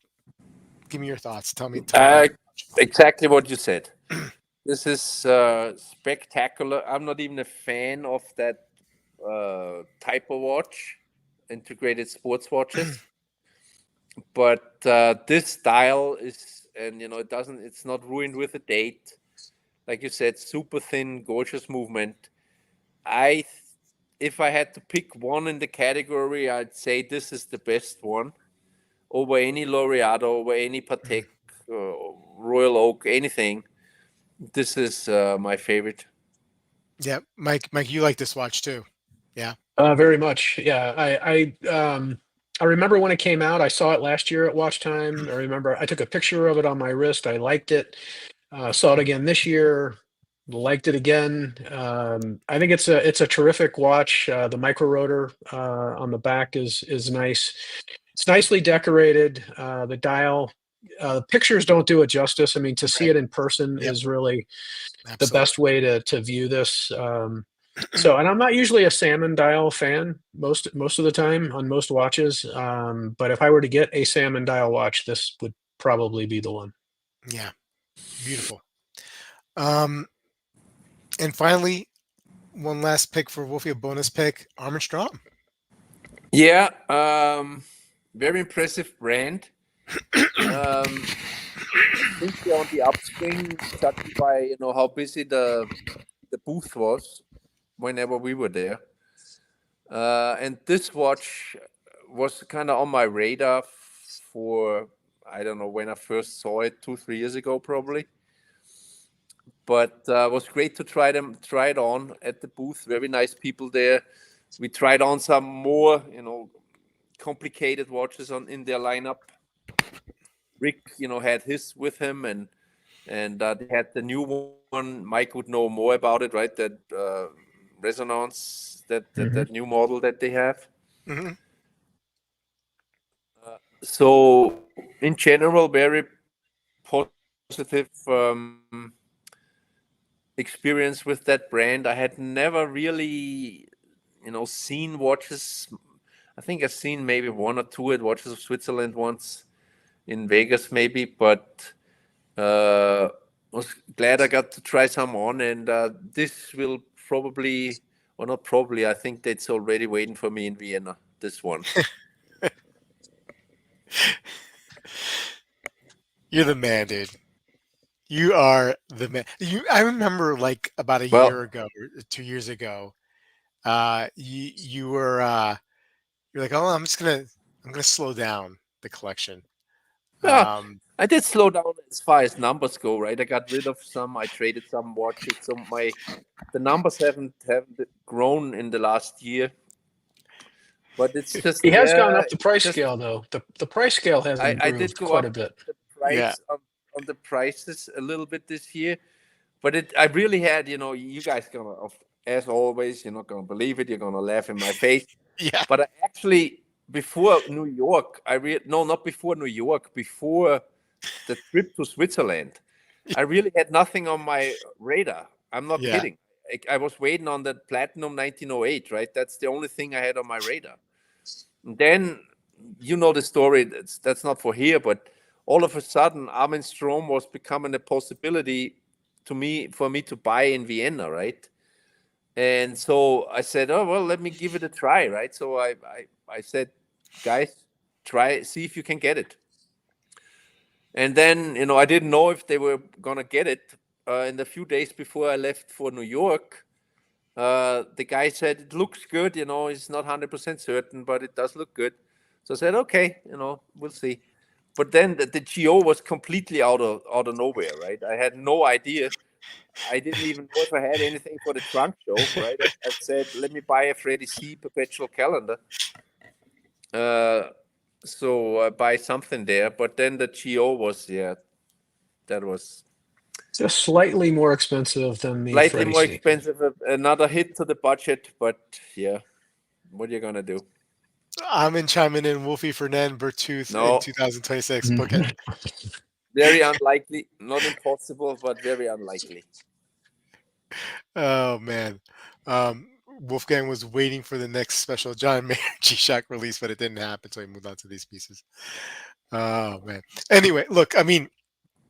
give me your thoughts. Tell me about Uh, this watch. exactly what you said. This is spectacular. I'm not even a fan of that type of watch, integrated sports watches. But this style is, and it's not ruined with a date. Like you said, super thin, gorgeous movement. I, if I had to pick one in the category, I'd say this is the best one over any Laureato, over any Patek, Royal Oak, anything. This is my favorite. Yeah, Mike, you like this watch too. Yeah. Very much. Yeah. I remember when it came out. I saw it last year at Watch Time. I remember I took a picture of it on my wrist. I liked it. Saw it again this year. Liked it again. I think it's a terrific watch. The micro rotor on the back is nice. It's nicely decorated. The dial. Pictures don't do it justice. I mean, to see Right. it in person Yep. is really the Absolutely. best way to view this. So, and I'm not usually a salmon dial fan most of the time on most watches. But if I were to get a salmon dial watch, this would probably be the one. Yeah. Beautiful. Um, and finally, one last pick for Wolfie, a bonus pick, Armin Strom. Yeah, very impressive brand. I think they're on the upswing, judging by how busy the booth was whenever we were there. And this watch was kind of on my radar for, I don't know when I first saw it, 2 3 years ago probably. but it was great to try it on at the booth. Very nice people there. We tried on some more, complicated watches in their lineup. Rick, had his with him, and they had the new one. Mike would know more about it, right? That resonance, that new model that they have. Hmm. So in general, very positive experience with that brand. I had never really, seen watches. I think I've seen maybe one or two at Watches of Switzerland once in Vegas, maybe, but was glad I got to try some on, and this will probably, or not probably, I think that's already waiting for me in Vienna. This one. You're the man, dude. You are the man. I remember like about a Well, year ago or 2 years ago. You were you're like, oh, I'm gonna slow down the collection. yeah, Um, I did slow down as far as numbers go, right? I got rid of some. I traded some watches. So the numbers haven't grown in the last year, but it's just He has gone up the it's price just scale, though. The price scale has I did improved go quite a up bit. the yeah, price on the prices a little bit this year, but I really had, you guys gonna, as always, you're not gonna believe it. You're gonna laugh in my face. yeah, But I actually, before New York, no, not before New York, before the trip to Switzerland, I really had nothing on my radar. I'm not yeah. kidding. I was waiting on that Platinum 1908, right? That's the only thing I had on my radar. And then, the story. That's not for here, but all of a sudden, Armin Strom was becoming a possibility for me to buy in Vienna, right? And so I said, oh, well, let me give it a try, right? So I said, guys, see if you can get it. And then, I didn't know if they were going to get it. In the few days before I left for New York, the guy said, it looks good, it's not 100% certain, but it does look good. So I said, okay, we'll see. But then the GO was completely out of nowhere, right? I had no idea. I didn't even know if I had anything for the trunk show, right? I said, let me buy a Freddie C perpetual calendar. So I buy something there. But then the GO was, that was Just slightly more expensive than the slightly Freddie more C. expensive. Another hit to the budget. But yeah, what are you going to do? I'm in chiming in Wolfie Fernand Bertooth in No, 2026. Book it. very unlikely. Not impossible, but very unlikely. Oh man. Wolfgang was waiting for the next special John Mayer G-Shock release, but it didn't happen, so he moved on to these pieces. Oh man. Anyway, look, I mean,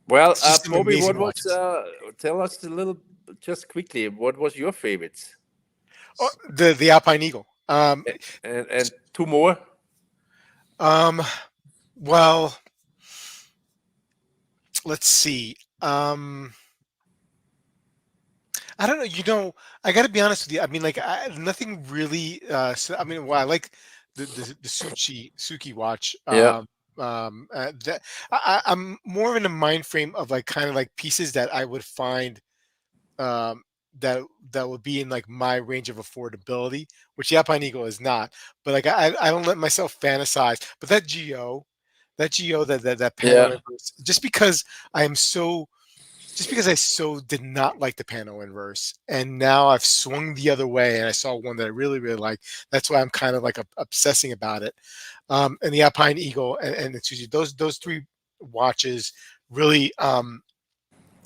Well, it's just some Bobby, amazing what was, watches. tell us a little, just quickly, what was your favorites? Oh, the Alpine Eagle. And two more? Um, well, let's see. I don't know. I got to be honest with you. I mean, like, nothing really. I mean, well, I like the Suki watch. Yeah. That I'm more in a mind frame of like kind of like pieces that I would find um, that would be in like my range of affordability, which the Alpine Eagle is not. But like I don't let myself fantasize. But that Geo that Pano Yeah. inverse, just because I so did not like the Pano inverse, and now I've swung the other way, and I saw one that I really really like. That's why I'm kind of like obsessing about it. And the Alpine Eagle and the Tsuji, those three watches really.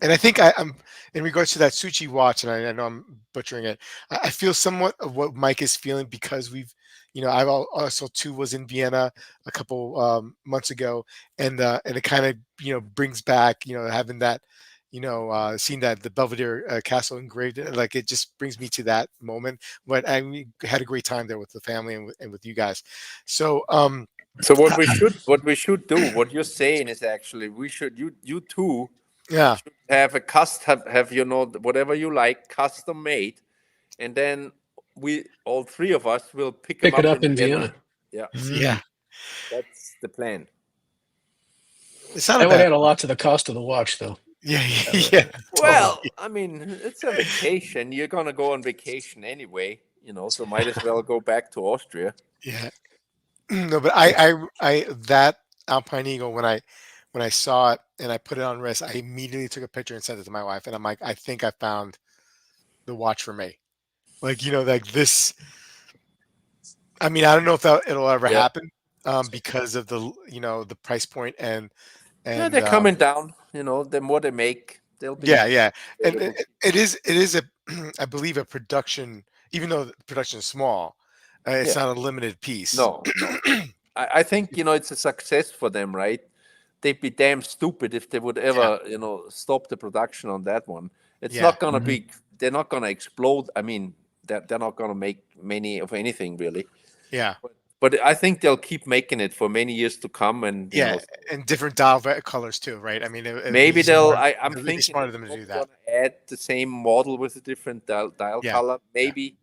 And I think I'm in regards to that Suchi watch, and I know I'm butchering it. I feel somewhat of what Mike is feeling because I've also too was in Vienna a couple months ago, and it kind of brings back having that seeing that the Belvedere Castle engraved, like it just brings me to that moment. But we had a great time there with the family and with you guys. So So what we should do, what you're saying is actually you two yeah, should have a custom, have whatever you like custom made, and then we all three of us will pick them Pick it up up in in Vienna. Vienna. Yeah, yeah, that's the plan. it's not a That would bad. add a lot to the cost of the watch, though. Yeah, yeah, totally. Well, I mean, it's a vacation. You're gonna go on vacation anyway, so might as well go back to Austria. Yeah. No, but that Alpine Eagle when I saw it and I put it on wrist, I immediately took a picture and sent it to my wife, and I'm like, I think I found the watch for me. Like, like this. I mean, I don't know if it'll ever Yeah. happen, because of the price point and Yeah, and they're coming down. The more they make, they'll be yeah, yeah, and available. it is a I believe a production, even though the production is small, it's Yeah. not a limited piece. No, no. I think it's a success for them, right? They'd be damn stupid if they would Yeah, ever, stop the production on that one. It's yeah, not gonna be. They're not gonna explode. I mean, they're not gonna make many of anything really. yeah, But I think they'll keep making it for many years to come, and yeah, and different dial colors too, right? I mean, it would maybe be smart. I'm It would be thinking smart they're of them to do probably that. gonna add the same model with a different dial Yeah, color. yeah, Maybe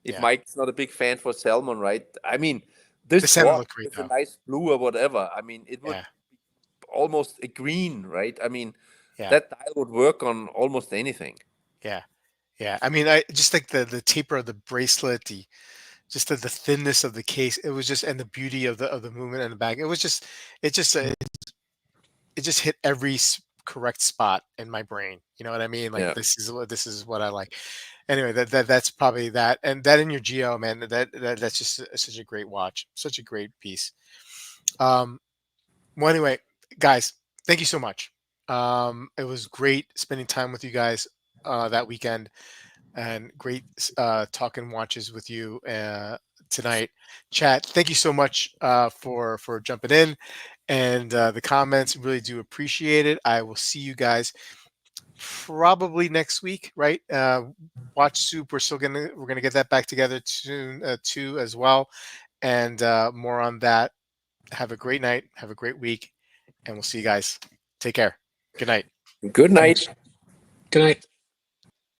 if yeah. Mike's not a big fan for salmon, right? I mean, The this salmon watch look great with a though. nice blue or whatever. I mean, it would Yeah, almost a green, right? I mean, yeah, that dial would work on almost anything. yeah, yeah. I mean, I just like the taper of the bracelet, just the thinness of the case. It was just, and the beauty of the movement and the back. It was just, it just it just hit every correct spot in my brain. You know what I mean? Like, Yeah. this is what I like. Anyway, that's probably that, and that in your Geo, man. That's just such a great watch, such a great piece. Um, well, anyway, guys, thank you so much. It was great spending time with you guys that weekend, and great talking watches with you tonight. Chat, thank you so much for jumping in, and the comments. Really do appreciate it. I will see you guys probably next week, right? Watch Soup. We're gonna get that back together soon too as well, and more on that. Have a great night. Have a great week, and we'll see you guys. Take care. Good night. Good night. Thanks. Good night.